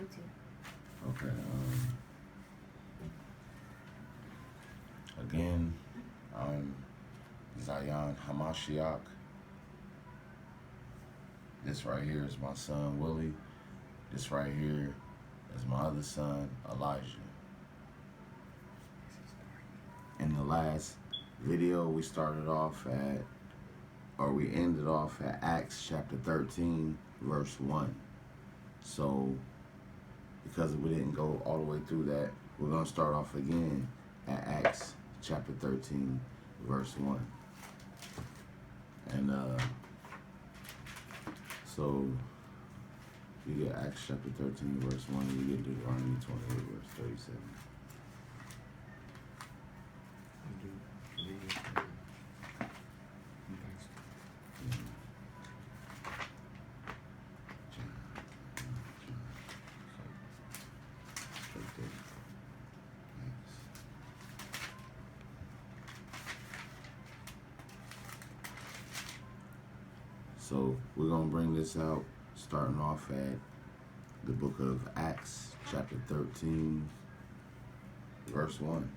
Okay. Again, I'm Zion Hamashiach. This right here is my son Willie. This right here is my other son Elijah. In the last video, we ended off at Acts chapter 13, verse 1. So, because we didn't go all the way through that, we're going to start off again at Acts chapter 13, verse 1. And so you get Acts chapter 13, verse 1, and you get Deuteronomy 28, verse 37. So we're going to bring this out starting off at the book of Acts, chapter 13, verse 1.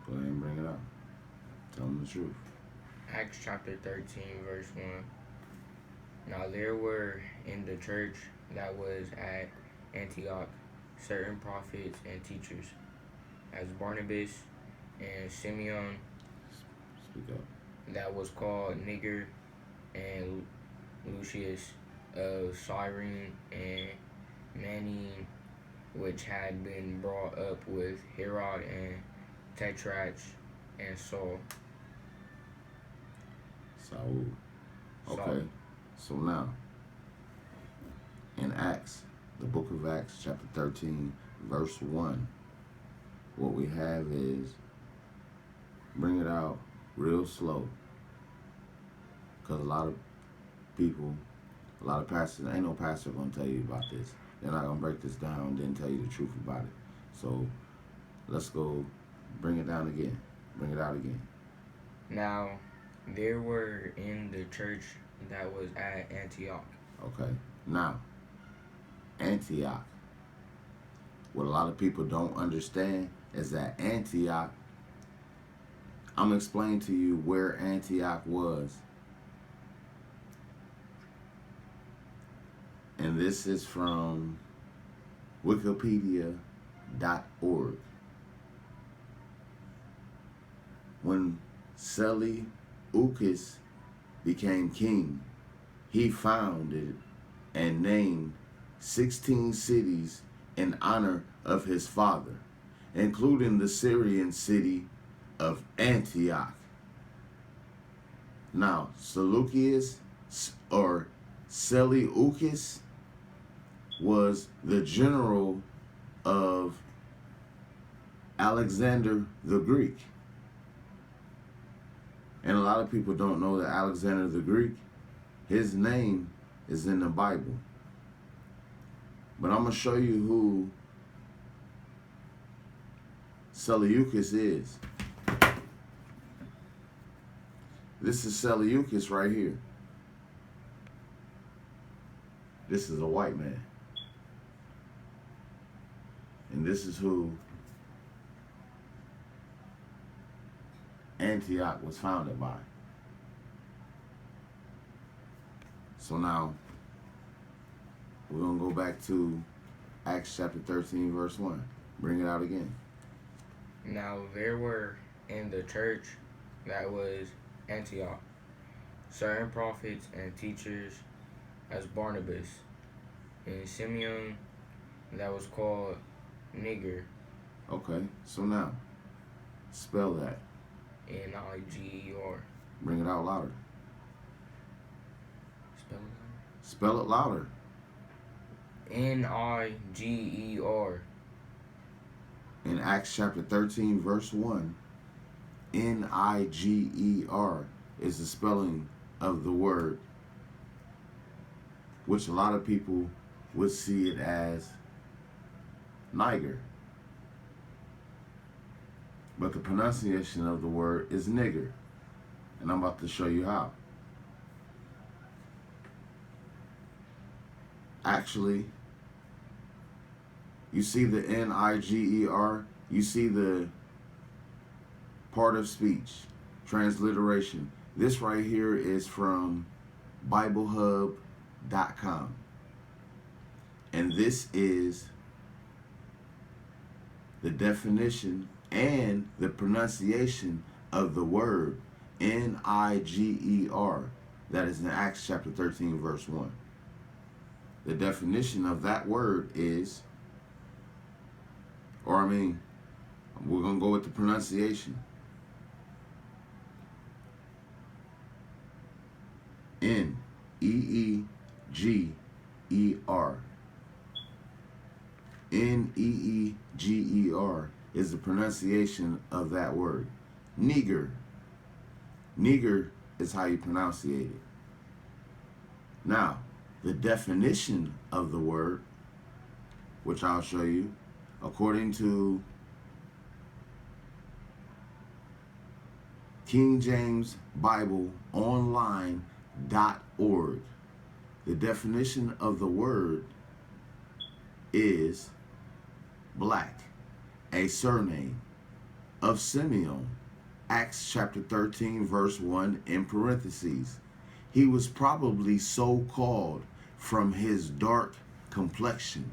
Go ahead and bring it out. Tell them the truth. Acts chapter 13, verse 1. Now there were in the church that was at Antioch certain prophets and teachers, as Barnabas and Simeon, Speak up. that was called Niger, and Lucius of Cyrene, and Manaen, which had been brought up with Herod and Tetrach and Saul. Saul. Okay. So now, in Acts, the book of Acts, chapter 13, verse 1, what we have is, bring it out real slow. Because a lot of people, a lot of pastors, ain't no pastor going to tell you about this. They're not going to break this down and then tell you the truth about it. So let's go bring it down again. Bring it out again. Now there were in the church that was at Antioch. Okay. Now, Antioch. What a lot of people don't understand is that Antioch, I'm going to explain to you where Antioch was. And this is from Wikipedia.org. When Seleucus became king, he founded and named 16 cities in honor of his father, including the Syrian city of Antioch. Now, Seleucus was the general of Alexander the Greek. And a lot of people don't know that Alexander the Greek, his name is in the Bible. But I'm going to show you who Seleucus is. This is Seleucus right here. This is a white man. And this is who Antioch was founded by. So now, we're going to go back to Acts chapter 13, verse 1. Bring it out again. Now there were in the church that was Antioch certain prophets and teachers, as Barnabas and Simeon, that was called Niger. Okay, so now, spell that. Niger. Bring it out louder. Spell Spell it. it louder. Niger. In Acts chapter 13, verse 1, Niger is the spelling of the word, which a lot of people would see it as Niger. But the pronunciation of the word is nigger. And I'm about to show you how. Actually, you see the Niger, you see the part of speech, transliteration. This right here is from BibleHub.com. And this is the definition and the pronunciation of the word Niger. That is in Acts chapter 13, verse 1. The definition of that word is, we're going to go with the pronunciation. N-E-E-G-E-R. N-E-E-G-E-R is the pronunciation of that word. Nigger. Nigger is how you pronunciate it. Now, the definition of the word, which I'll show you, according to King James Bible Online.org, the definition of the word is black, a surname of Simeon. Acts chapter 13, verse 1, in parentheses. He was probably so called from his dark complexion.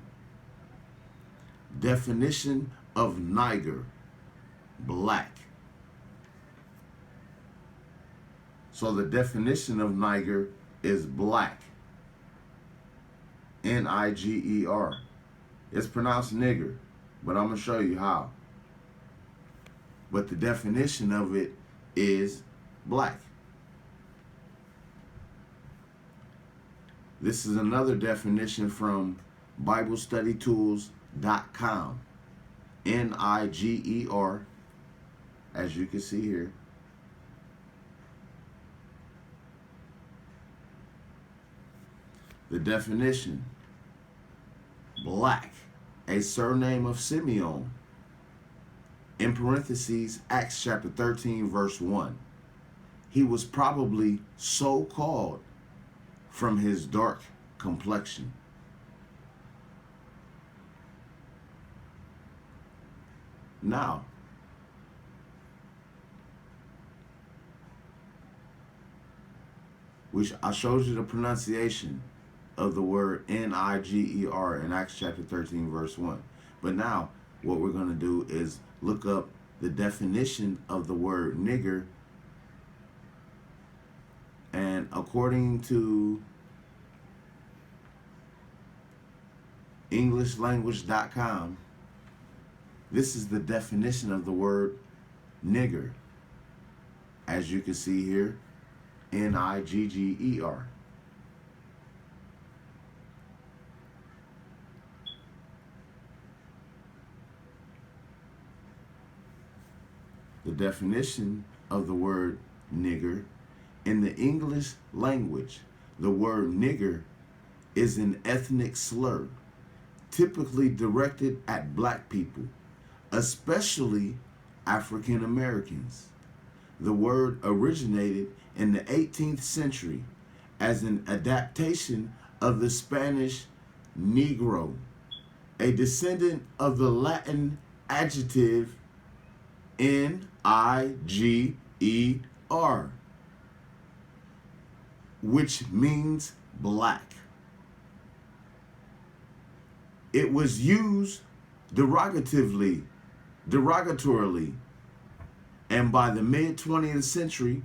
Definition of Niger, black. So the definition of Niger is black. N-I-G-E-R. It's pronounced nigger, but I'm going to show you how. But the definition of it is black. This is another definition from BibleStudyTools.com. N-I-G-E-R, as you can see here. The definition: black, a surname of Simeon. In parentheses, Acts chapter 13, verse 1. He was probably so called from his dark complexion. Now, I showed you the pronunciation of the word N-I-G-E-R in Acts chapter 13, verse 1. But now, what we're going to do is look up the definition of the word nigger. And according to EnglishLanguage.com, this is the definition of the word nigger. As you can see here, N-I-G-G-E-R. The definition of the word nigger: in the English language, the word nigger is an ethnic slur, typically directed at black people, especially African Americans. The word originated in the 18th century as an adaptation of the Spanish negro, a descendant of the Latin adjective N-I-G-E-R, which means black. It was used derogatorily, and by the mid-20th century,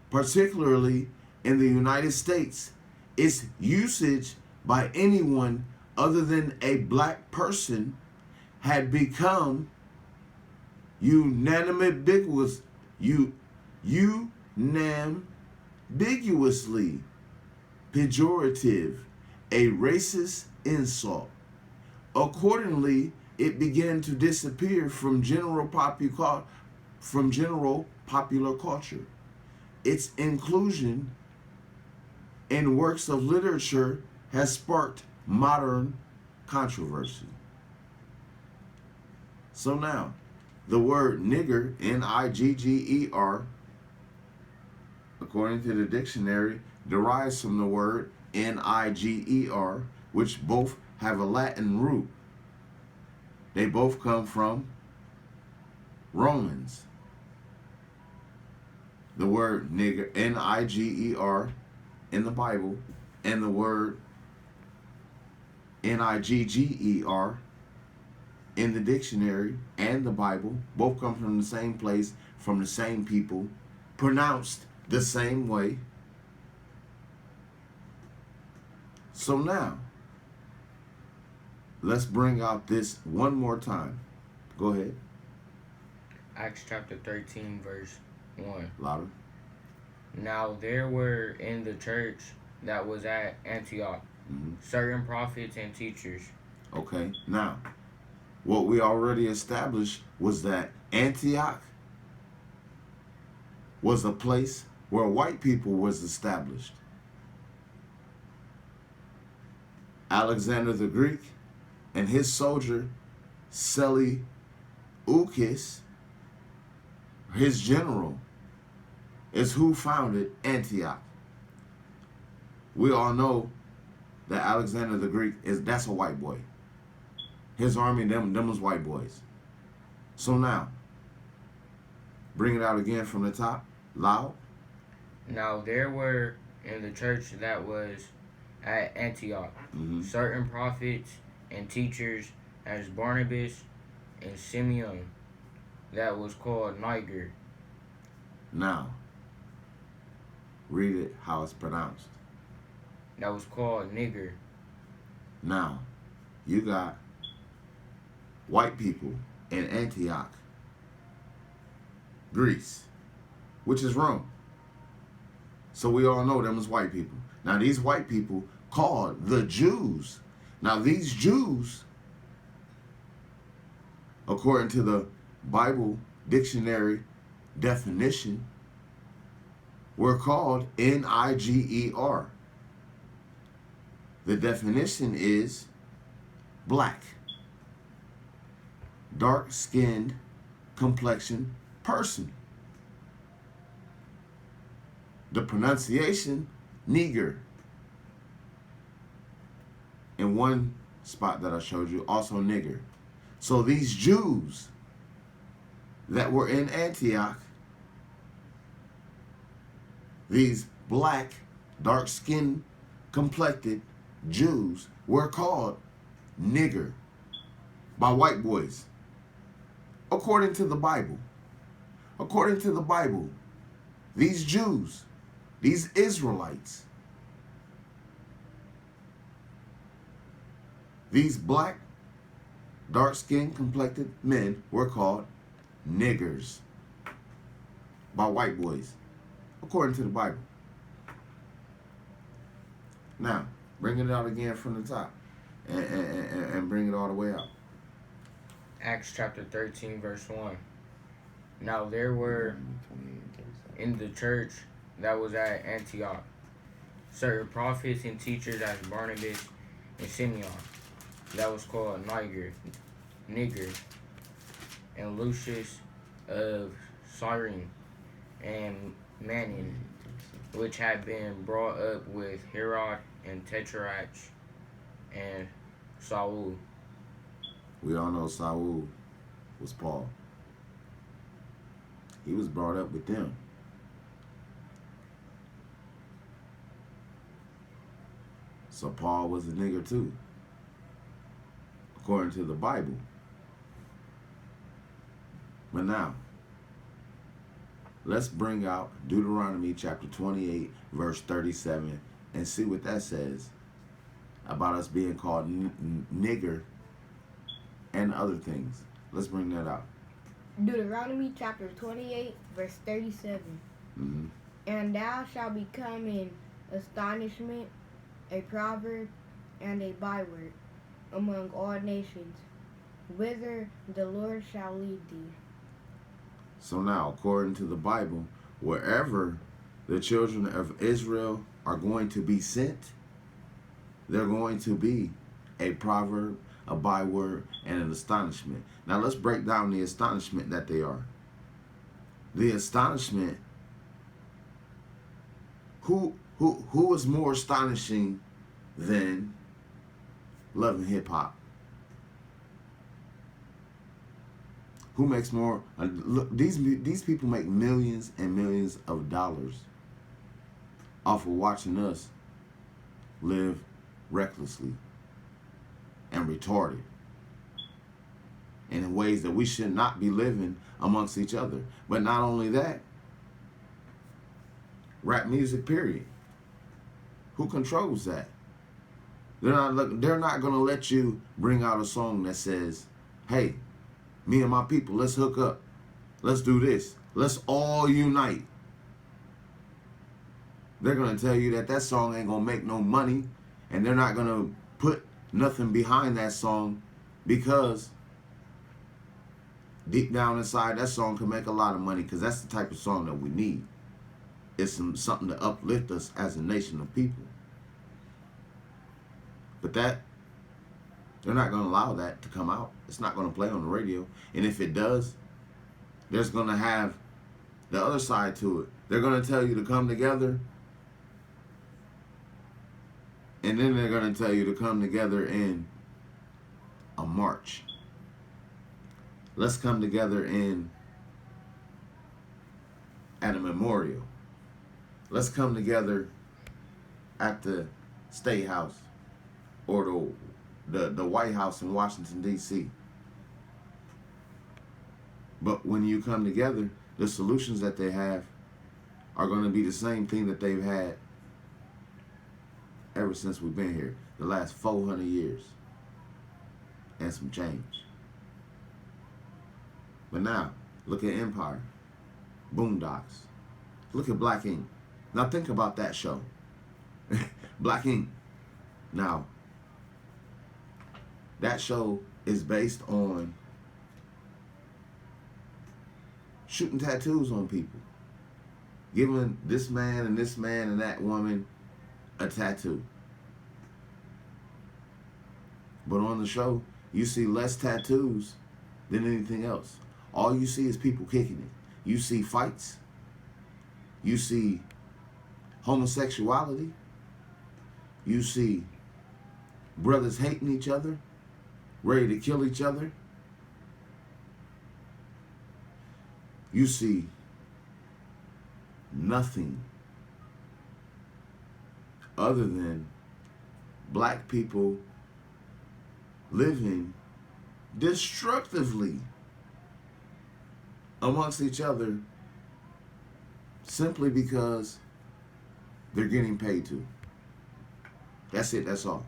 particularly in the United States, its usage by anyone other than a black person had become unambiguously pejorative, a racist insult. Accordingly, it began to disappear from general popular culture. Its inclusion in works of literature has sparked modern controversy. So now, the word nigger, N-I-G-G-E-R, according to the dictionary, derives from the word Niger, which both have a Latin root. They both come from Romans. The word nigger, Niger, in the Bible, and the word Nigger in the dictionary and the Bible, both come from the same place, from the same people, pronounced the same way. So now, let's bring out this one more time. Go ahead. Acts chapter 13, verse 1. Louder. Now there were in the church that was at Antioch certain prophets and teachers. Okay, now, what we already established was that Antioch was a place where white people was established. Alexander the Greek and his soldier Seleucus, his general, is who founded Antioch. We all know that Alexander the Greek that's a white boy. His army, them was white boys. So now, bring it out again from the top, loud. Now there were in the church that was at Antioch certain prophets and teachers, as Barnabas and Simeon, that was called Niger. Now, read it how it's pronounced. That was called nigger. Now, you got white people in Antioch, Greece, which is Rome. So we all know them as white people. Now, these white people called the Jews. Now, these Jews, according to the Bible dictionary definition, were called Niger. The definition is black, dark-skinned complexion person. The pronunciation, nigger. In one spot that I showed you, also nigger. So these Jews that were in Antioch, these black, dark-skinned, complected Jews were called nigger by white boys. According to the Bible. According to the Bible, these Jews, these Israelites, these black, dark-skinned, complected men were called niggers by white boys, according to the Bible. Now, bring it out again from the top and bring it all the way out. Acts chapter 13, verse 1. Now there were in the church that was at Antioch certain prophets and teachers, as Barnabas and Simeon, that was called Niger, and Lucius of Cyrene, and Manaen, which had been brought up with Herod and Tetrarch and Saul. We all know Saul was Paul. He was brought up with them. So Paul was a nigger too, according to the Bible. But now, let's bring out Deuteronomy chapter 28, verse 37, and see what that says about us being called nigger and other things. Let's bring that out. Deuteronomy chapter 28, verse 37. And thou shalt become an astonishment, a proverb, and a byword among all nations, whither the Lord shall lead thee. So now, according to the Bible, wherever the children of Israel are going to be sent, they're going to be a proverb, a byword, and an astonishment. Now let's break down the astonishment that they are. The astonishment Who is more astonishing than Love and Hip Hop? Who makes more? Look, these people make millions and millions of dollars off of watching us live recklessly and retarded, and in ways that we should not be living amongst each other. But not only that, rap music, period. Who controls that? They're not going to let you bring out a song that says, hey, me and my people, let's hook up. Let's do this. Let's all unite. They're going to tell you that that song ain't going to make no money, and they're not going to put nothing behind that song because deep down inside, that song can make a lot of money, because that's the type of song that we need. It's something to uplift us as a nation of people. But they're not going to allow that to come out. It's not going to play on the radio. And if it does, there's going to have the other side to it. They're going to tell you to come together. And then they're going to tell you to come together in a march. Let's come together at a memorial. Let's come together at the State House or the White House in Washington, D.C. But when you come together, the solutions that they have are going to be the same thing that they've had ever since we've been here, the last 400 years and some change. But now, look at Empire, Boondocks. Look at Black Ink. Now think about that show. Black Ink. Now, that show is based on shooting tattoos on people. Giving this man and that woman a tattoo. But on the show, you see less tattoos than anything else. All you see is people kicking it. You see fights. You see homosexuality. You see brothers hating each other, ready to kill each other. You see nothing other than black people living destructively amongst each other simply because they're getting paid to. That's it, that's all.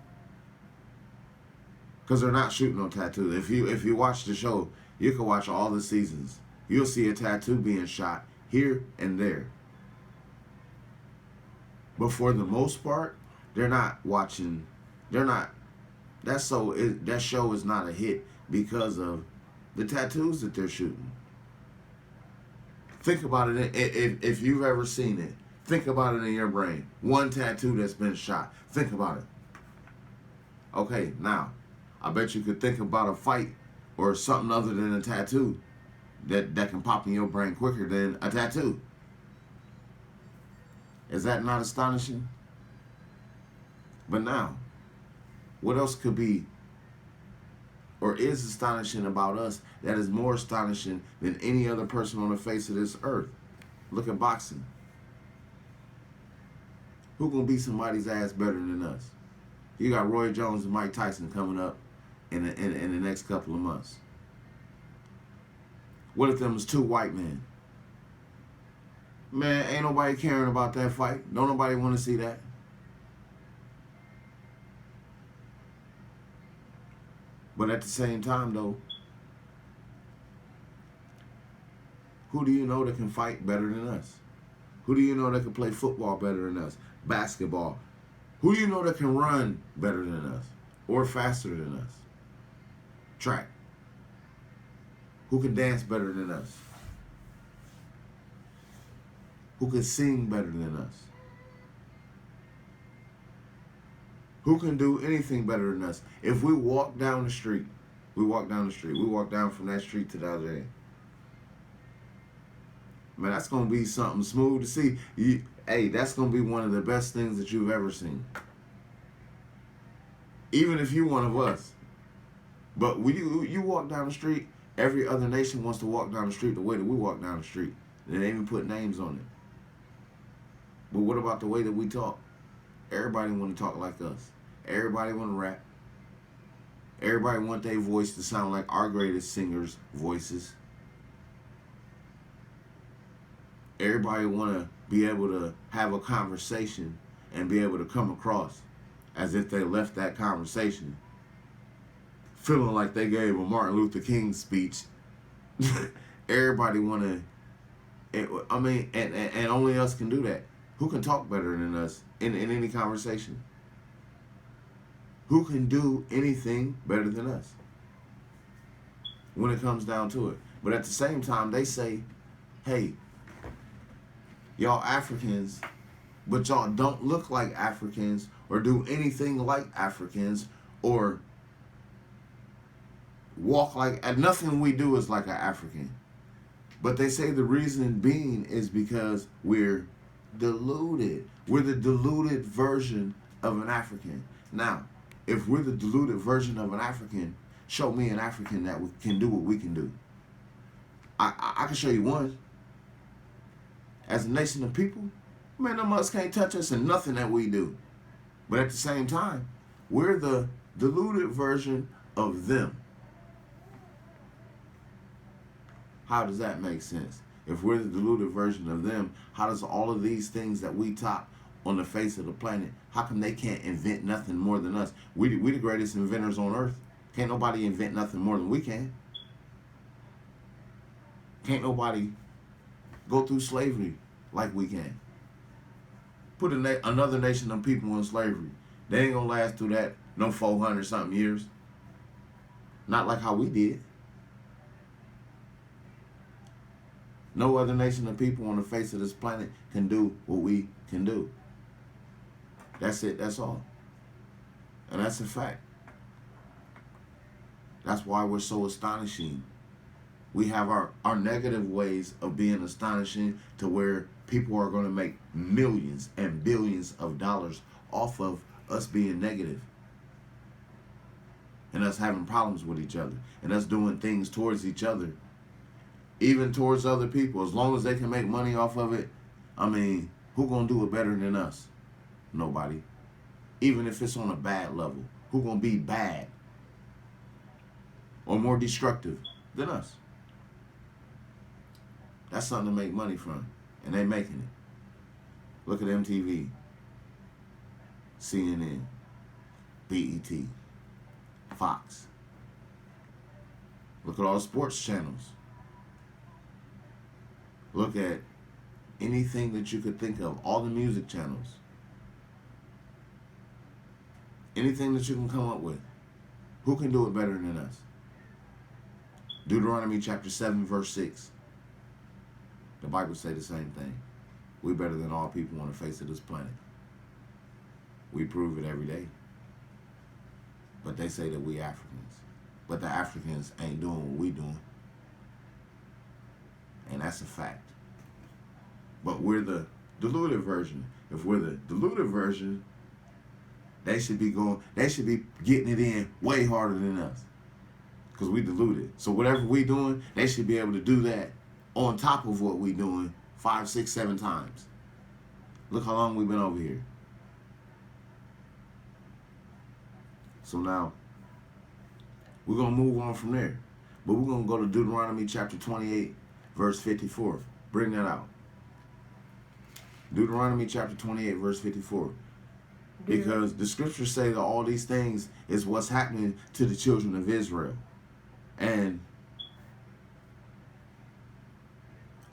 Because they're not shooting no tattoos. If you watch the show, you can watch all the seasons. You'll see a tattoo being shot here and there. But for the most part, they're not watching. That show is not a hit because of the tattoos that they're shooting. Think about it. If you've ever seen it, think about it in your brain. One tattoo that's been shot. Think about it. Okay, now, I bet you could think about a fight or something other than a tattoo that can pop in your brain quicker than a tattoo. Is that not astonishing? But now, what else could be or is astonishing about us that is more astonishing than any other person on the face of this earth? Look at boxing. Who gonna beat somebody's ass better than us? You got Roy Jones and Mike Tyson coming up in the next couple of months. What if them was two white men? Man, ain't nobody caring about that fight. Don't nobody want to see that. But at the same time, though, who do you know that can fight better than us? Who do you know that can play football better than us? Basketball. Who do you know that can run better than us? Or faster than us? Track. Who can dance better than us? Who can sing better than us? Who can do anything better than us? If we walk down the street, we walk down from that street to the other end. Man, that's going to be something smooth to see. hey, that's gonna be one of the best things that you've ever seen. Even if you're one of us. But when you walk down the street, every other nation wants to walk down the street the way that we walk down the street. And they even put names on it. But what about the way that we talk? Everybody want to talk like us. Everybody want to rap. Everybody want their voice to sound like our greatest singers' voices. Everybody want to be able to have a conversation and be able to come across as if they left that conversation feeling like they gave a Martin Luther King speech. Everybody want to, I mean, and only us can do that. Who can talk better than us in any conversation? Who can do anything better than us when it comes down to it? But at the same time, they say, hey, y'all Africans, but y'all don't look like Africans or do anything like Africans or walk like, and nothing we do is like an African. But they say the reason being is because we're deluded. We're the deluded version of an African. Now, if we're the deluded version of an African, show me an African that can do what we can do. I can show you one. As a nation of people, man, them us can't touch us in nothing that we do. But at the same time, we're the deluded version of them. How does that make sense? If we're the deluded version of them, how does all of these things that we top on the face of the planet, how come they can't invent nothing more than us? We the greatest inventors on earth. Can't nobody invent nothing more than we can. Can't nobody go through slavery like we can. Put another nation of people in slavery. They ain't gonna last through that no 400 something years. Not like how we did. No other nation of people on the face of this planet can do what we can do. That's it, that's all. And that's a fact. That's why we're so astonishing. We have our negative ways of being astonishing to where people are going to make millions and billions of dollars off of us being negative. And us having problems with each other. And us doing things towards each other. Even towards other people. As long as they can make money off of it, I mean, who going to do it better than us? Nobody. Even if it's on a bad level. Who going to be bad or more destructive than us? That's something to make money from. And they making it. Look at MTV, CNN, BET, Fox. Look at all the sports channels. Look at anything that you could think of. All the music channels. Anything that you can come up with. Who can do it better than us? Deuteronomy chapter 7 verse 6. The Bible say the same thing. We're better than all people on the face of this planet. We prove it every day. But they say that we Africans. But the Africans ain't doing what we doing. And that's a fact. But we're the deluded version. If we're the deluded version, they should be getting it in way harder than us. Because we deluded. So whatever we doing, they should be able to do that on top of what we doing 5, 6, 7 times. Look how long we've been over here. So now, we're going to move on from there. But we're going to go to Deuteronomy chapter 28, verse 54. Bring that out. Deuteronomy chapter 28, verse 54. Because the scriptures say that all these things is what's happening to the children of Israel. And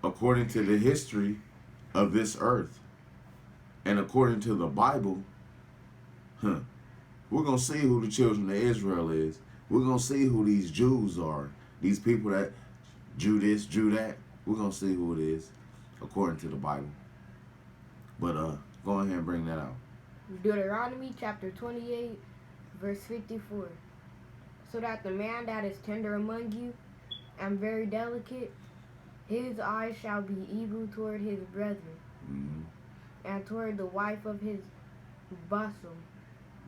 according to the history of this earth, and according to the Bible, we're going to see who the children of Israel is. We're going to see who these Jews are. These people that Jew this, Jew that. We're going to see who it is, according to the Bible. But go ahead and bring that out. Deuteronomy chapter 28, verse 54. So that the man that is tender among you and very delicate, his eyes shall be evil toward his brethren. Mm-hmm. and toward the wife of his bosom,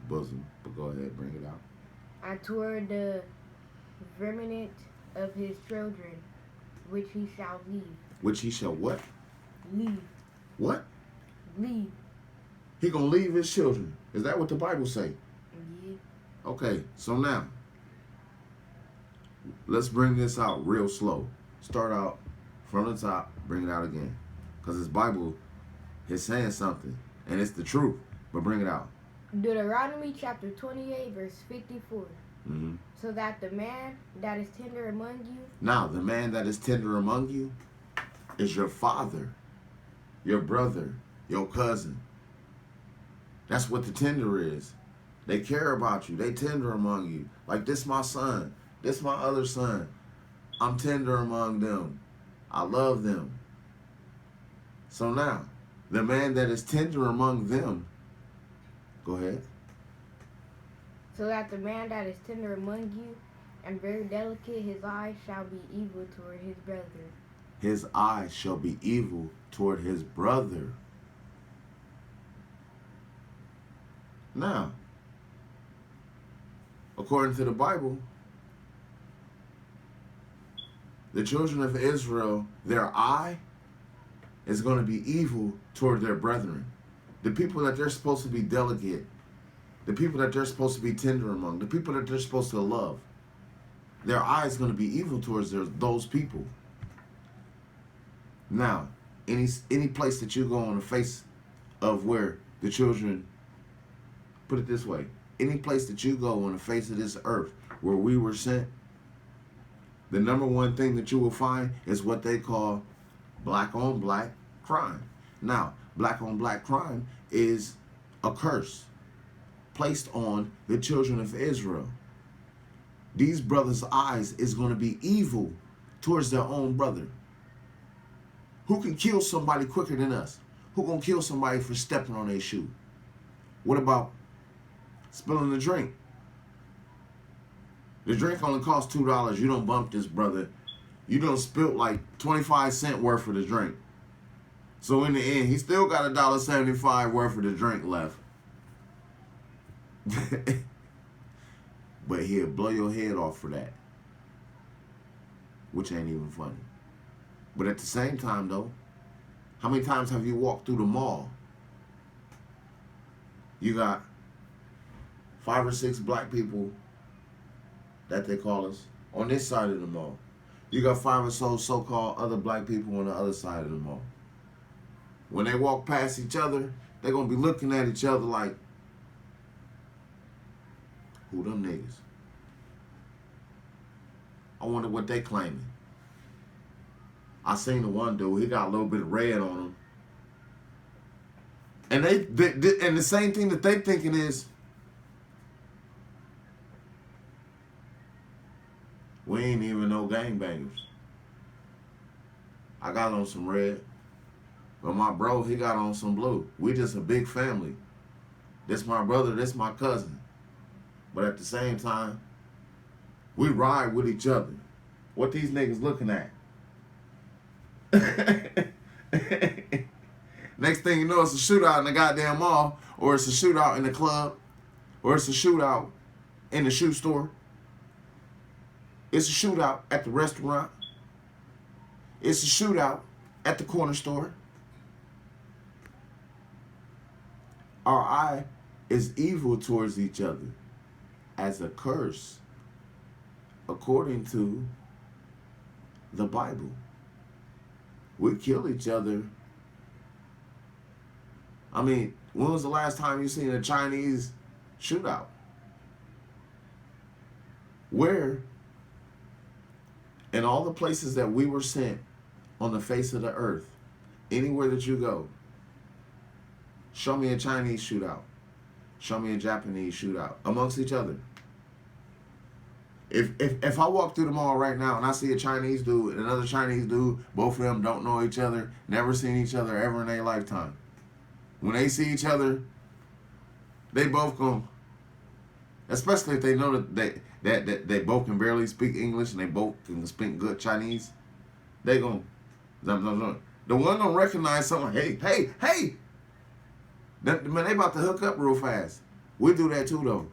But go ahead, bring it out. and toward the remnant of his children, which he shall leave. Which he shall what? Leave. What? Leave. He gonna leave his children. Is that what the Bible say? Yeah. Okay, so now let's bring this out real slow. Start out from the top, bring it out again. Because this Bible is saying something, and it's the truth. But bring it out. Deuteronomy chapter 28, verse 54. Mm-hmm. So that the man that is tender among you, Now, the man that is tender among you is your father, your brother, your cousin. That's what the tender is. They care about you. They tender among you. Like, this my son. This my other son. I'm tender among them. I love them. So now, the man that is tender among them, go ahead. so that the man that is tender among you and very delicate, his eyes shall be evil toward his brother. His eyes shall be evil toward his brother. Now, according to the Bible, the children of Israel, their eye is going to be evil toward their brethren. The people that they're supposed to be delicate, the people that they're supposed to be tender among, the people that they're supposed to love, their eye is going to be evil towards those people. Now, any place that you go on the face of where the children, put it this way, any place that you go on the face of this earth where we were sent, the number one thing that you will find is what they call black on black crime. Now, black on black crime is a curse placed on the children of Israel. These brothers' eyes is going to be evil towards their own brother. Who can kill somebody quicker than us? Who gonna kill somebody for stepping on their shoe? What about spilling the drink? The drink only costs $2. You don't bump this brother. You done spilt like 25 cents worth of the drink. So in the end, he still got $1.75 worth of the drink left. But he'll blow your head off for that. Which ain't even funny. But at the same time, though, how many times have you walked through the mall? You got 5 or 6 black people, that they call us, on this side of the mall. You got 5 or so-called other black people on the other side of the mall. When they walk past each other, they're going to be looking at each other like, who them niggas? I wonder what they claiming. I seen the one dude, he got a little bit of red on him. And they and the same thing that they thinking is, we ain't even no gangbangers. I got on some red, but my bro, he got on some blue. We just a big family. This my brother, this my cousin. But at the same time, we ride with each other. What these niggas looking at? Next thing you know, it's a shootout in the goddamn mall, or it's a shootout in the club, or it's a shootout in the shoe store. It's a shootout at the restaurant. It's a shootout at the corner store. Our eye is evil towards each other as a curse, according to the Bible. We kill each other. I mean, when was the last time you seen a Chinese shootout? Where, in all the places that we were sent on the face of the earth, anywhere that you go, show me a Chinese shootout. Show me a Japanese shootout amongst each other. If I walk through the mall right now and I see a Chinese dude and another Chinese dude, both of them don't know each other, never seen each other ever in their lifetime. When they see each other, they both go, especially if they know that they both can barely speak English and they both can speak good Chinese, they go, the one don't recognize someone, hey, Man, they about to hook up real fast. We do that too, though.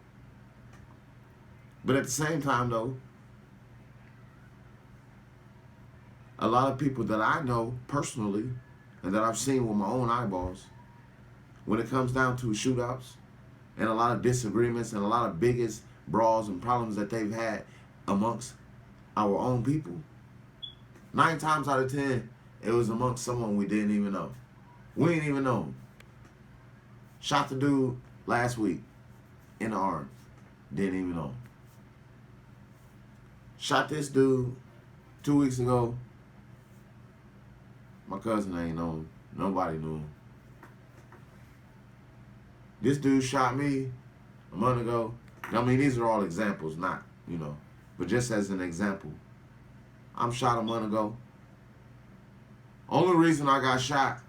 But at the same time, though, a lot of people that I know personally and that I've seen with my own eyeballs, when it comes down to shootouts and a lot of disagreements and a lot of biggest brawls and problems that they've had amongst our own people, 9 times out of 10, it was amongst someone we didn't even know. We didn't even know him. Shot the dude last week in the arm. Didn't even know him. Shot this dude 2 weeks ago. My cousin ain't know him. Nobody knew him. This dude shot me a month ago. I mean, these are all examples, not, but just as an example. I'm shot a month ago. Only reason I got shot,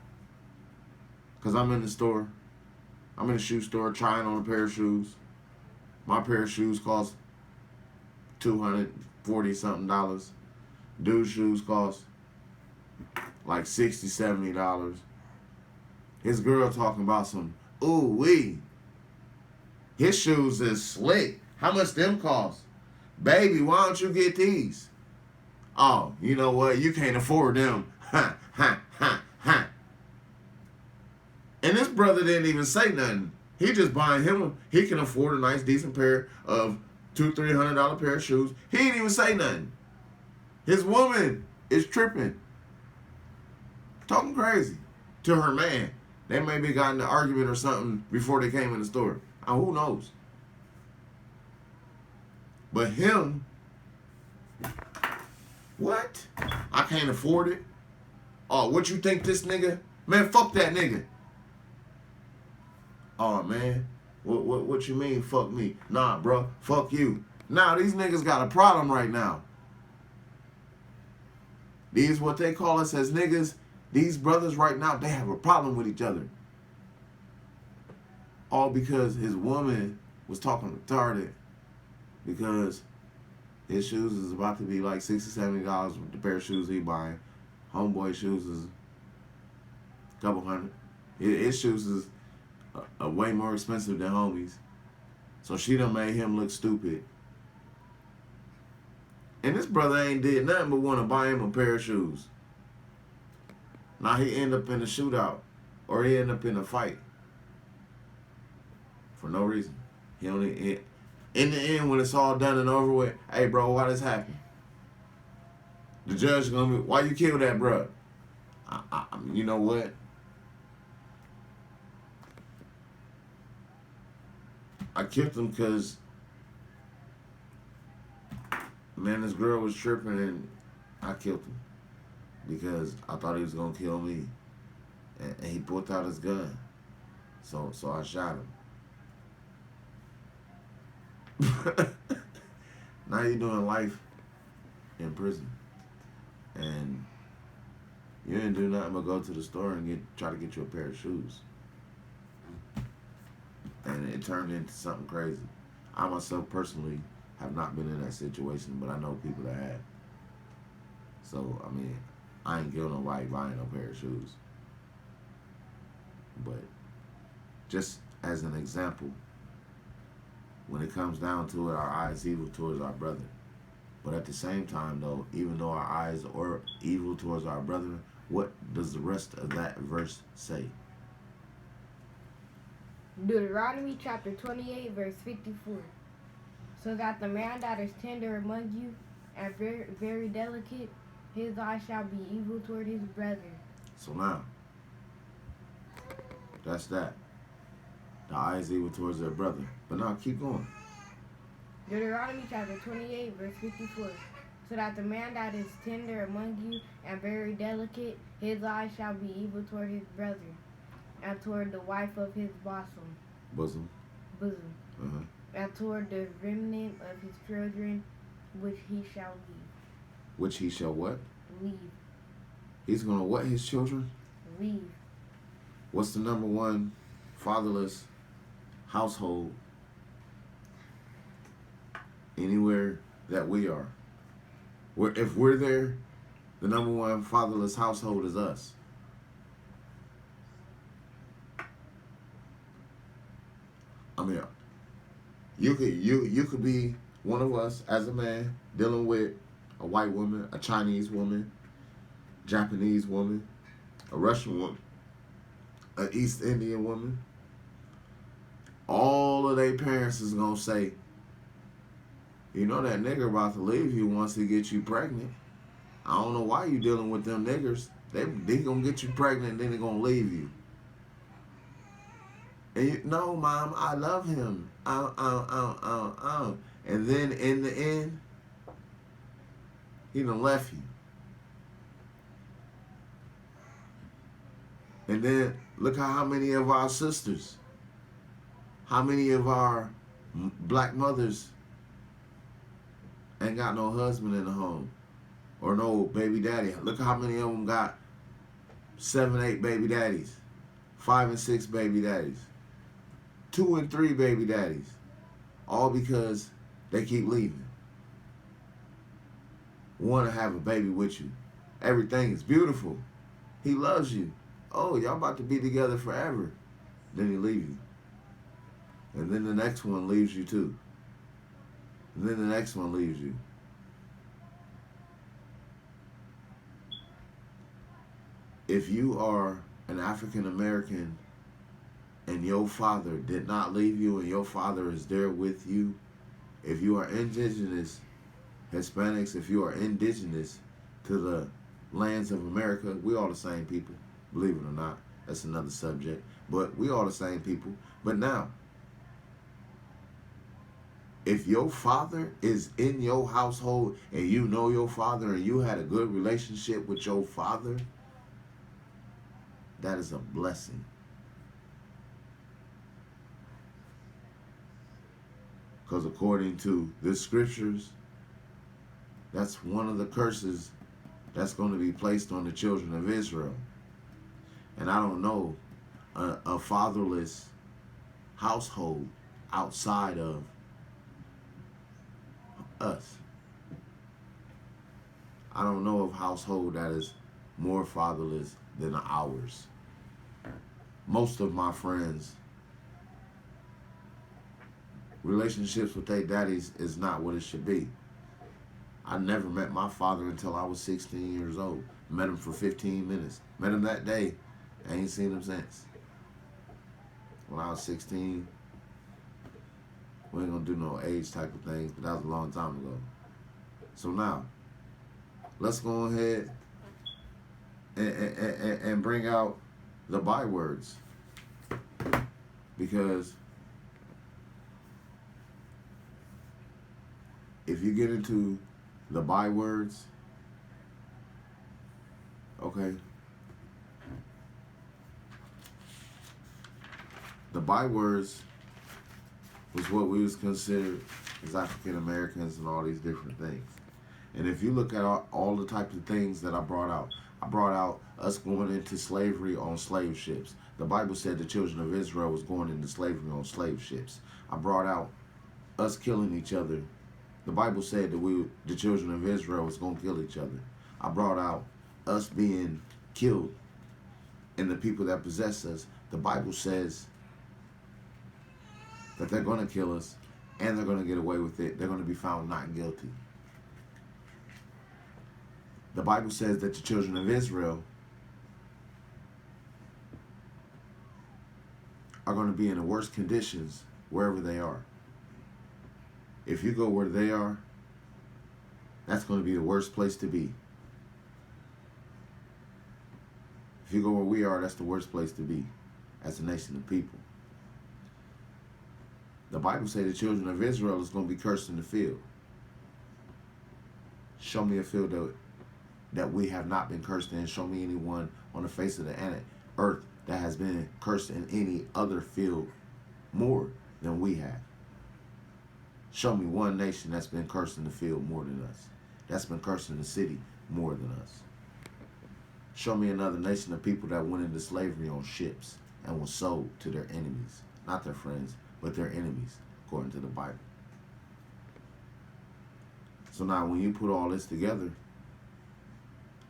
because I'm in the store. I'm in a shoe store trying on a pair of shoes. My pair of shoes cost $240-something. Dude's shoes cost like $60, $70. His girl talking about some, ooh wee. His shoes is slick. How much them cost? Baby, why don't you get these? Oh, you know what? You can't afford them. Ha, ha, ha, ha. And this brother didn't even say nothing. He just buying him. He can afford a nice, decent pair of $200-$300 pair of shoes. He didn't even say nothing. His woman is tripping. Talking crazy to her man. They maybe got in an argument or something before they came in the store. Who knows? But him, what? I can't afford it. Oh, what you think this nigga? Man, fuck that nigga. Oh, man. What you mean, fuck me? Nah, bro. Fuck you. Nah, these niggas got a problem right now. These what they call us as niggas. These brothers right now, they have a problem with each other. All because his woman was talking retarded. Because his shoes is about to be like $60, $70 with the pair of shoes he buying. Homeboy shoes is a couple hundred. His shoes is way more expensive than homies. So she done made him look stupid. And this brother ain't did nothing but want to buy him a pair of shoes. Now he end up in a shootout. Or he end up in a fight. For no reason. In the end, when it's all done and over with, hey bro, why this happen? The judge gonna be, why you kill that bro? You know what? I killed him because, man, this girl was tripping and I killed him. Because I thought he was gonna kill me. And he pulled out his gun. So I shot him. Now you're doing life in prison. And you didn't do nothing but go to the store and try to get you a pair of shoes. And it turned into something crazy. I myself personally have not been in that situation, but I know people that have. So, I mean, I ain't giving nobody buying no pair of shoes. But just as an example, when it comes down to it, our eyes evil towards our brother. But at the same time, though, even though our eyes are evil towards our brother, what does the rest of that verse say? Deuteronomy chapter 28, verse 54. So that the man that is tender among you and very, very delicate, his eye shall be evil toward his brother. So now, that's that. The eye is evil towards their brother. But now, keep going. Deuteronomy chapter 28, verse 54. So that the man that is tender among you and very delicate, his eye shall be evil toward his brother, and toward the wife of his bosom. Uh-huh. And toward the remnant of his children, which he shall leave. Which he shall what? Leave. He's going to what his children? Leave. What's the number one fatherless household anywhere that we are? If we're there, the number one fatherless household is us. I mean, you could be one of us as a man dealing with a white woman, a Chinese woman, Japanese woman, a Russian woman, an East Indian woman. All of their parents is gonna say, you know that nigger about to leave you once he gets you pregnant. I don't know why you dealing with them niggers. They gonna get you pregnant and then they gonna leave you. And you, no, mom, I love him. And then in the end, he done left you. And then look how many of our sisters, how many of our black mothers ain't got no husband in the home or no baby daddy. Look how many of them got 7, 8 baby daddies, 5 and 6 baby daddies, 2 and 3 baby daddies, all because they keep leaving. Want to have a baby with you. Everything is beautiful. He loves you. Oh, y'all about to be together forever. Then he leaves you. And then the next one leaves you too. And then the next one leaves you. If you are an African American and your father did not leave you and your father is there with you, if you are indigenous, Hispanics, if you are indigenous to the lands of America, we all the same people, believe it or not. That's another subject. But we all the same people. But now, if your father is in your household and you know your father and you had a good relationship with your father, that is a blessing. Because according to the scriptures, that's one of the curses that's going to be placed on the children of Israel. And I don't know a fatherless household outside of us. I don't know of a household that is more fatherless than ours. Most of my friends, relationships with their daddies is not what it should be. I never met my father until I was 16 years old. Met him for 15 minutes. Met him that day. I ain't seen him since. When I was 16, we ain't gonna do no age type of things, but that was a long time ago. So now, let's go ahead and bring out the bywords. Because if you get into the bywords, okay, the bywords was what we was considered as African Americans and all these different things. And if you look at all the types of things that I brought out us going into slavery on slave ships. The Bible said the children of Israel was going into slavery on slave ships. I brought out us killing each other. The Bible said that the children of Israel was going to kill each other. I brought out us being killed and the people that possess us. The Bible says that they're going to kill us and they're going to get away with it. They're going to be found not guilty. The Bible says that the children of Israel are going to be in the worst conditions wherever they are. If you go where they are, that's going to be the worst place to be. If you go where we are, that's the worst place to be as a nation of people. The Bible says the children of Israel is going to be cursed in the field. Show me a field that we have not been cursed in. Show me anyone on the face of the earth that has been cursed in any other field more than we have. Show me one nation that's been cursed in the field more than us. That's been cursed in the city more than us. Show me another nation of people that went into slavery on ships and was sold to their enemies. Not their friends, but their enemies, according to the Bible. So now when you put all this together,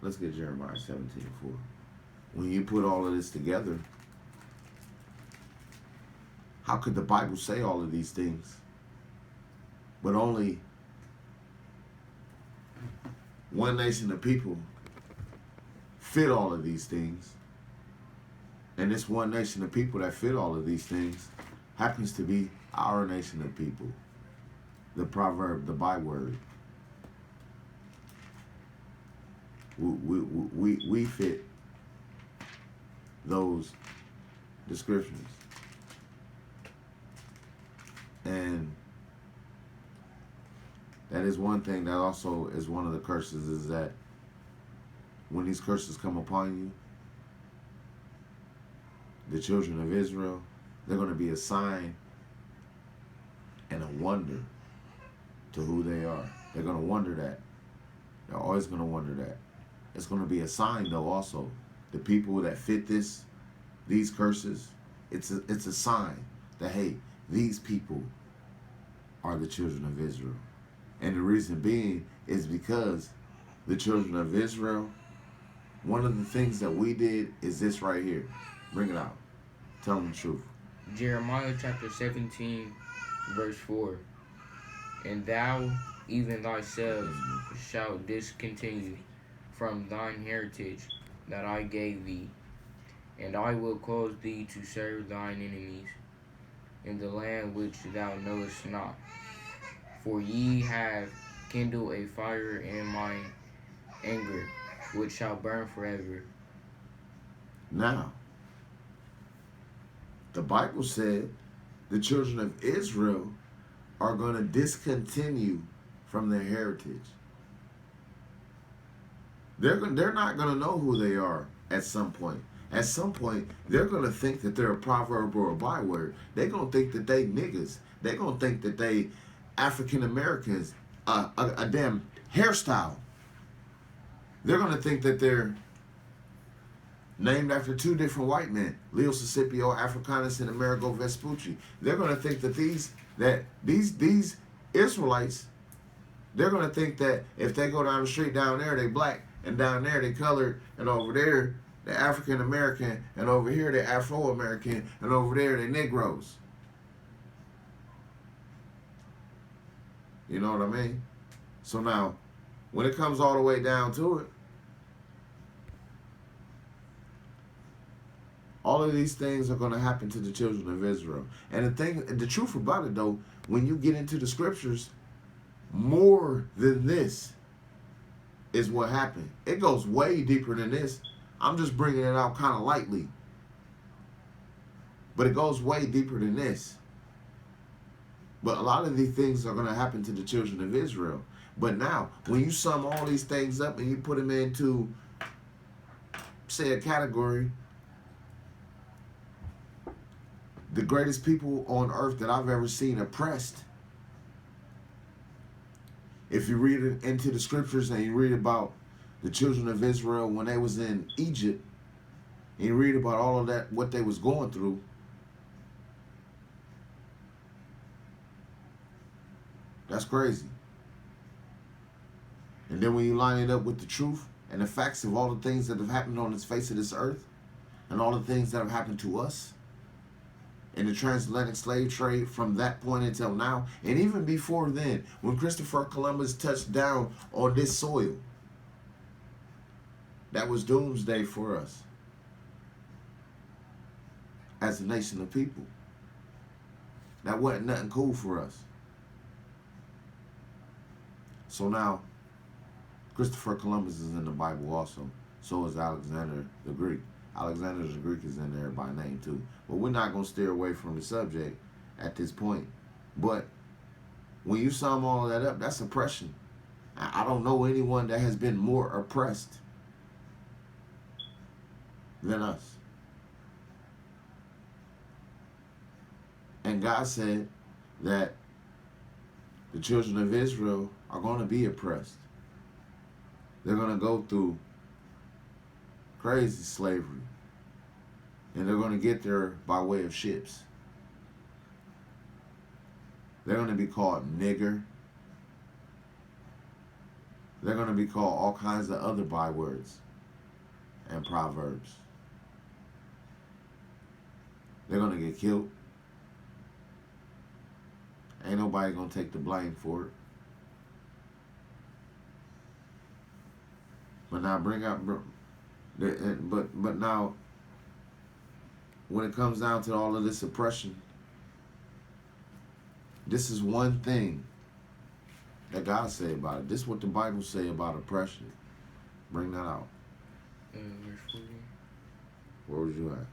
let's get Jeremiah 17:4. When you put all of this together, How could the Bible say all of these things, but only one nation of people fit all of these things? And this one nation of people that fit all of these things happens to be our nation of people. The proverb, the byword. We fit those descriptions. And that is one thing that also is one of the curses, is that when these curses come upon you, the children of Israel, they're going to be a sign and a wonder to who they are. They're going to wonder that. They're always going to wonder that. It's going to be a sign, though, also. The people that fit these curses, it's a sign that, hey, these people are the children of Israel. And the reason being is because the children of Israel, one of the things that we did is this right here. Bring it out. Tell them the truth. Jeremiah chapter 17, verse 4. And thou, even thyself, shalt discontinue from thine heritage that I gave thee, and I will cause thee to serve thine enemies in the land which thou knowest not. For ye have kindled a fire in mine anger, which shall burn forever. Now, the Bible said the children of Israel are going to discontinue from their heritage. They're not going to know who they are at some point. At some point, they're going to think that they're a proverb or a byword. They're going to think that they niggas. They're going to think that they African Americans, a damn hairstyle. They're going to think that they're named after two different white men, Leo Scipio Africanus and Amerigo Vespucci. They're going to think that these Israelites, they're going to think that if they go down the street down there, they black, and down there they colored, and over there they're African American, and over here they're Afro American, and over there they're Negroes. You know what I mean? So now, when it comes all the way down to it, all of these things are going to happen to the children of Israel. And the truth about it, though, when you get into the scriptures, more than this is what happened. It goes way deeper than this. I'm just bringing it out kind of lightly. But it goes way deeper than this. But a lot of these things are going to happen to the children of Israel. But now, when you sum all these things up and you put them into, say, a category, the greatest people on earth that I've ever seen oppressed, if you read it into the scriptures and you read about the children of Israel when they was in Egypt, and you read about all of that, what they was going through, that's crazy. And then when you line it up with the truth and the facts of all the things that have happened on the face of this earth, and all the things that have happened to us in the transatlantic slave trade from that point until now, and even before then, when Christopher Columbus touched down on this soil, that was doomsday for us as a nation of people. That wasn't nothing cool for us. So now, Christopher Columbus is in the Bible also. So is Alexander the Greek. Alexander the Greek is in there by name too. But we're not going to steer away from the subject at this point. But when you sum all that up, that's oppression. I don't know anyone that has been more oppressed than us. And God said that the children of Israel are going to be oppressed. They're going to go through crazy slavery. And they're going to get there by way of ships. They're going to be called nigger. They're going to be called all kinds of other bywords and proverbs. They're going to get killed. Ain't nobody gonna take the blame for it. But now but now when it comes down to all of this oppression, this is one thing that God say about it. This is what the Bible say about oppression. Bring that out. Verse 40. Where was you at?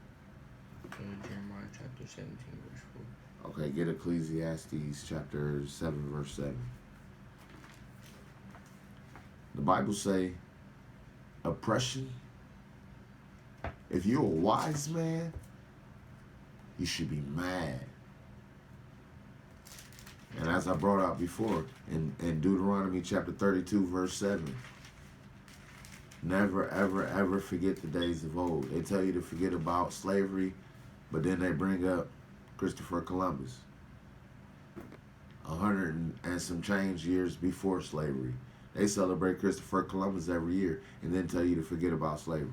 Jeremiah chapter 17, verse 4. Okay, get Ecclesiastes chapter 7, verse 7. The Bible say, oppression, if you're a wise man, you should be mad. And as I brought out before, in Deuteronomy chapter 32, verse 7, never, ever, ever forget the days of old. They tell you to forget about slavery, but then they bring up Christopher Columbus. 100 and some change years before slavery. They celebrate Christopher Columbus every year and then tell you to forget about slavery.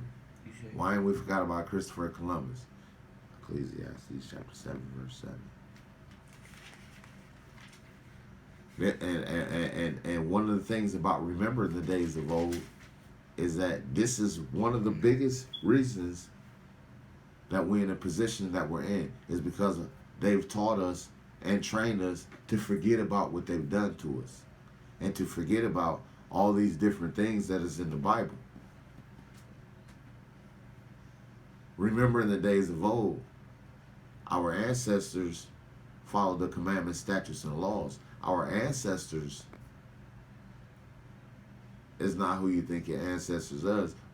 Why ain't we forgot about Christopher Columbus? Ecclesiastes chapter 7, verse 7. And one of the things about remembering the days of old is that this is one of the biggest reasons that we're in a position that we're in, is because they've taught us and trained us to forget about what they've done to us and to forget about all these different things that is in the Bible. Remember in the days of old, our ancestors followed the commandments, statutes, and laws. Our ancestors is not who you think your ancestors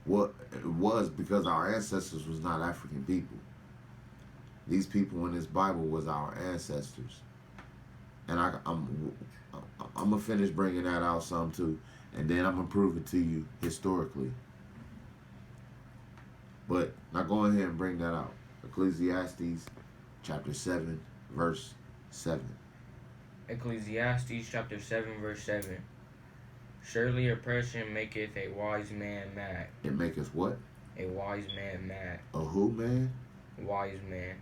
was, because our ancestors was not African people. These people in this Bible was our ancestors. And I'm going to finish bringing that out some too. And then I'm going to prove it to you historically. But now go ahead and bring that out. Ecclesiastes chapter 7, verse 7. Ecclesiastes chapter 7, verse 7. Surely oppression maketh a wise man mad. It maketh what? A wise man mad. A who man? Wise man.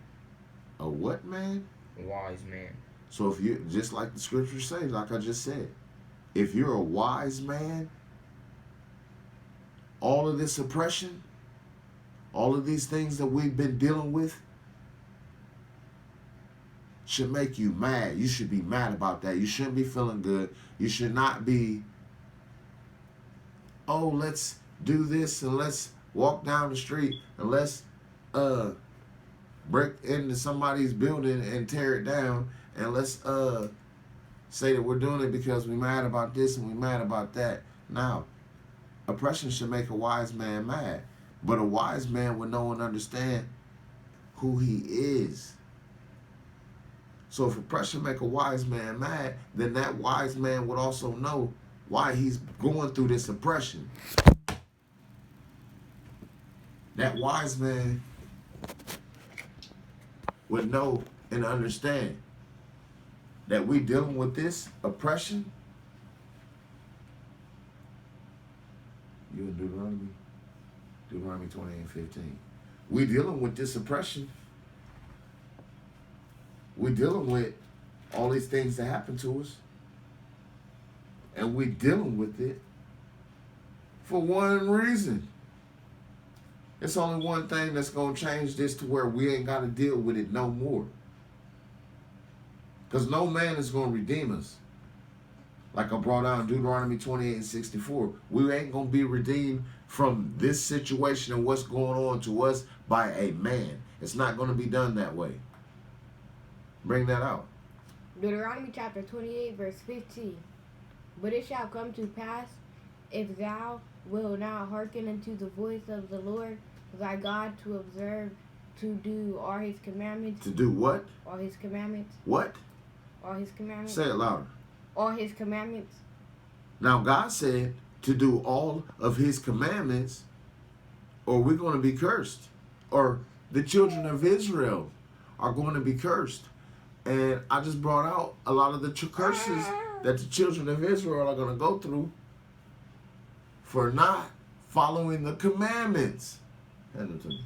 A what man? Wise man. So if you, just like the scriptures say, like I just said, if you're a wise man, all of this oppression, all of these things that we've been dealing with should make you mad. You should be mad about that. You shouldn't be feeling good. You should not be, oh, let's do this and let's walk down the street and let's break into somebody's building and tear it down, and let's say that we're doing it because we're mad about this and we're mad about that. Now, oppression should make a wise man mad, but a wise man would know and understand who he is. So if oppression make a wise man mad, then that wise man would also know why he's going through this oppression. That wise man would know and understand that we dealing with this oppression. You in Deuteronomy 28:15. We dealing with this oppression. We're dealing with all these things that happen to us. And we're dealing with it for one reason. It's only one thing that's going to change this to where we ain't got to deal with it no more. Because no man is going to redeem us. Like I brought out in Deuteronomy 28:64. We ain't going to be redeemed from this situation and what's going on to us by a man. It's not going to be done that way. Bring that out. Deuteronomy chapter 28, verse 15. But it shall come to pass, if thou wilt not hearken unto the voice of the Lord thy God, to observe to do all his commandments. To do what? All his commandments. What? All his commandments. Say it louder. All his commandments. Now God said to do all of his commandments, or we're going to be cursed. Or the children of Israel are going to be cursed. And I just brought out a lot of the curses that the children of Israel are going to go through for not following the commandments. Hand it to me.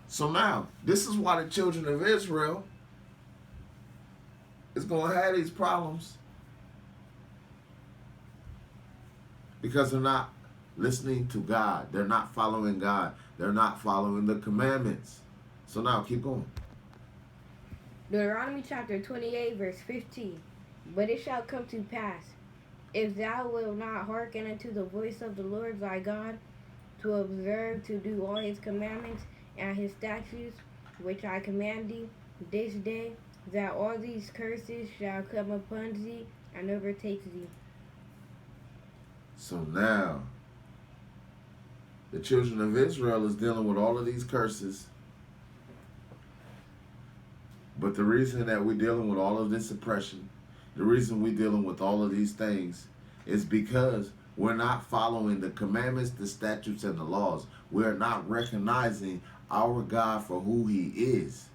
So now, this is why the children of Israel is going to have these problems because they're not listening to God. They're not following God. They're not following the commandments. So now keep going. Deuteronomy chapter 28, verse 15. But it shall come to pass, if thou wilt not hearken unto the voice of the Lord thy God, to observe to do all his commandments and his statutes, which I command thee this day, that all these curses shall come upon thee and overtake thee. So now, the children of Israel is dealing with all of these curses. But the reason that we're dealing with all of this oppression, the reason we're dealing with all of these things is because we're not following the commandments, the statutes, and the laws. We're not recognizing our God for who he is.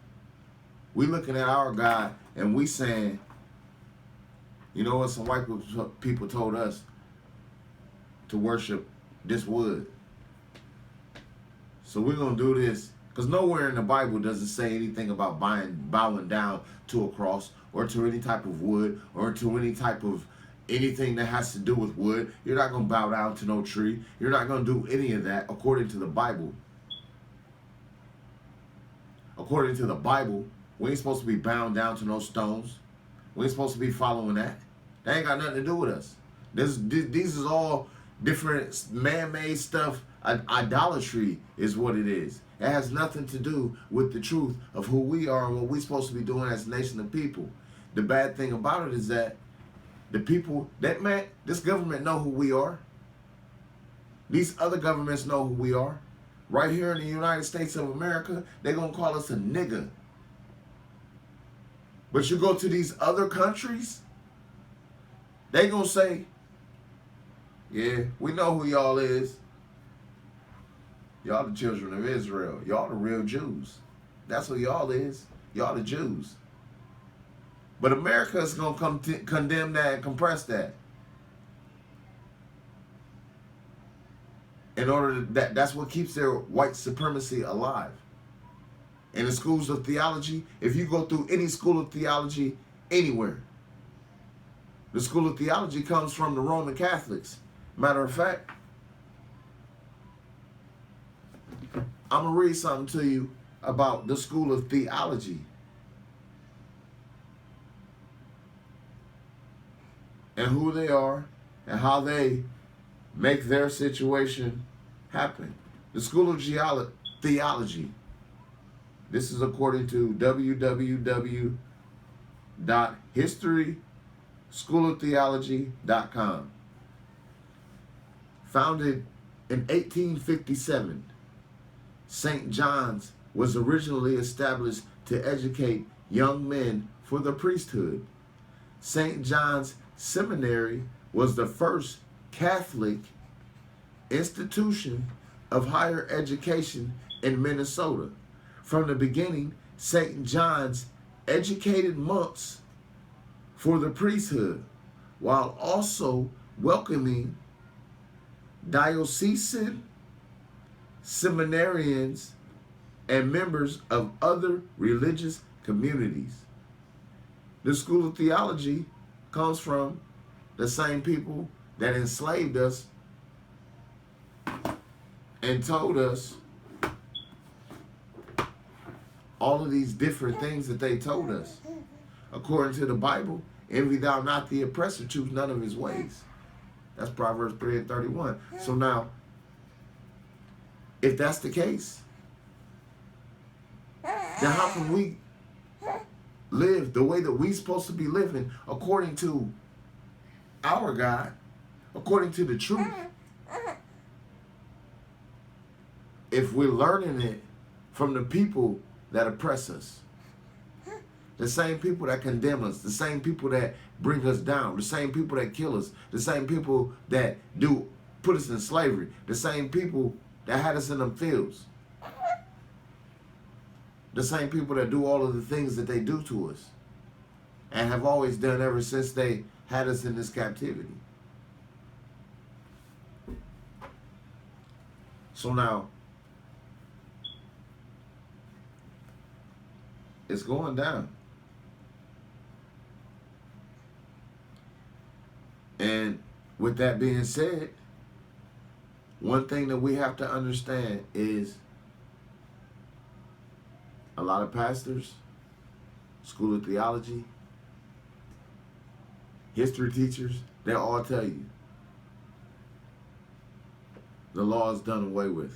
We're looking at our God and we saying, you know what, some white people told us to worship this wood. So we're going to do this. Because nowhere in the Bible does it say anything about bowing down to a cross or to any type of wood or to any type of anything that has to do with wood. You're not going to bow down to no tree. You're not going to do any of that according to the Bible. According to the Bible, we ain't supposed to be bound down to no stones. We ain't supposed to be following that. That ain't got nothing to do with us. These is all different man-made stuff. Idolatry is what it is. It has nothing to do with the truth of who we are and what we're supposed to be doing as a nation of people. The bad thing about it is that the people, this government know who we are. These other governments know who we are. Right here in the United States of America, they're going to call us a nigger. But you go to these other countries, they going to say, yeah, we know who y'all is. Y'all the children of Israel. Y'all the real Jews. That's who y'all is. Y'all the Jews. But America is going to come condemn that and compress that. In order that's what keeps their white supremacy alive. In the schools of theology, if you go through any school of theology anywhere, the school of theology comes from the Roman Catholics. Matter of fact, I'm going to read something to you about the school of theology. And who they are and how they make their situation happen. The school of theology. This is according to www.historyschooloftheology.com. Founded in 1857, St. John's was originally established to educate young men for the priesthood. St. John's Seminary was the first Catholic institution of higher education in Minnesota. From the beginning, St. John's educated monks for the priesthood, while also welcoming diocesan seminarians and members of other religious communities. The School of Theology comes from the same people that enslaved us and told us all of these different things that they told us. According to the Bible, envy thou not the oppressor, choose none of his ways. That's Proverbs 3:31. So now, if that's the case, then how can we live the way that we're supposed to be living according to our God, according to the truth, if we're learning it from the people that oppress us? The same people that condemn us, the same people that bring us down, the same people that kill us, the same people that put us in slavery, the same people that had us in them fields, the same people that do all of the things that they do to us and have always done ever since they had us in this captivity. So now, it's going down. And with that being said, one thing that we have to understand is a lot of pastors, school of theology, history teachers, they'll all tell you the law is done away with.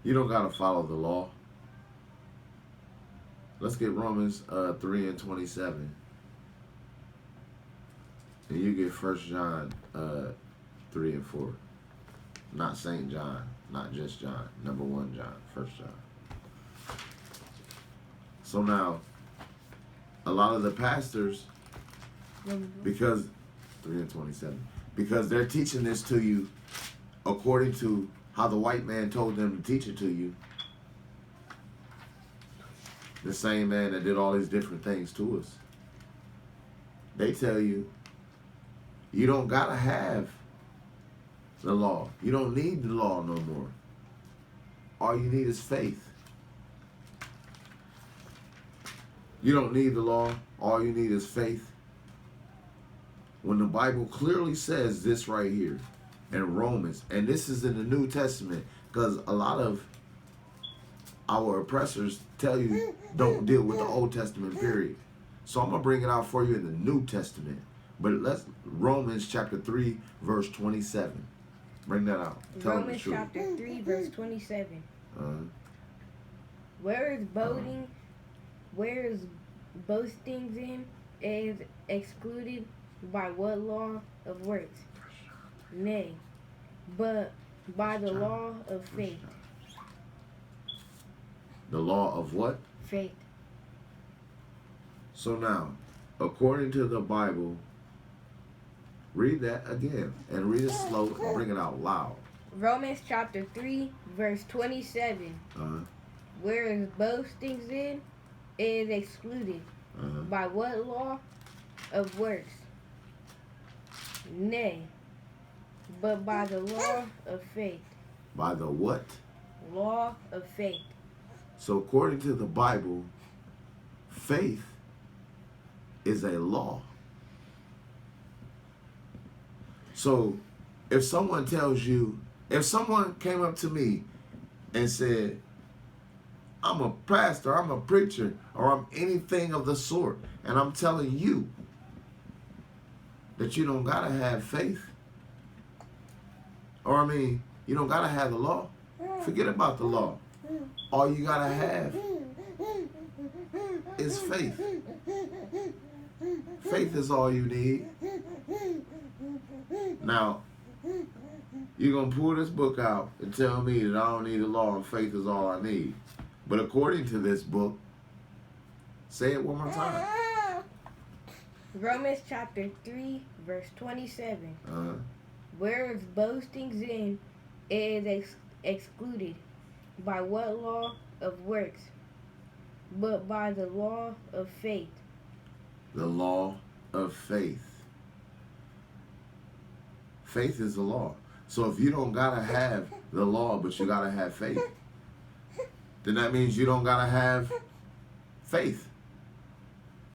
You don't got to follow the law. Let's get Romans 3 and 27. And you get 1 John 3 and 4. Not St. John, not just John. Number 1 John, 1 John. So now, a lot of the pastors, because 3 and 27, because they're teaching this to you according to how the white man told them to teach it to you. The same man that did all these different things to us. They tell you, you don't gotta have the law. You don't need the law no more. All you need is faith. You don't need the law. All you need is faith. When the Bible clearly says this right here in Romans, and this is in the New Testament, because a lot of our oppressors tell you don't deal with the Old Testament period. So I'm going to bring it out for you in the New Testament. But let's, Romans chapter 3, verse 27. Bring that out. Tell them the Romans truth. chapter 3, verse 27. Uh-huh. Where is boastings in is excluded by what law of works? Nay, but by the law of faith. The law of what? Faith. So now, according to the Bible, read that again and read it slow and bring it out loud. Romans chapter 3, verse 27. Uh-huh. Whereas boastings in is excluded Uh-huh. by what law of works? Nay, but by the law of faith. By the what? Law of faith. So according to the Bible, faith is a law. So if someone tells you, if someone came up to me and said, I'm a pastor, I'm a preacher, or I'm anything of the sort, and I'm telling you that you don't gotta have faith, or you don't gotta have the law, forget about the law. All you gotta have is faith. Faith is all you need. Now, you're going to pull this book out and tell me that I don't need the law and faith is all I need. But according to this book, say it one more time. Romans chapter 3, verse 27. Uh-huh. Whereas boastings in is excluded by what law of works? But by the law of faith. The law of faith. Faith is the law. So if you don't gotta have the law, but you gotta have faith, then that means you don't gotta have faith.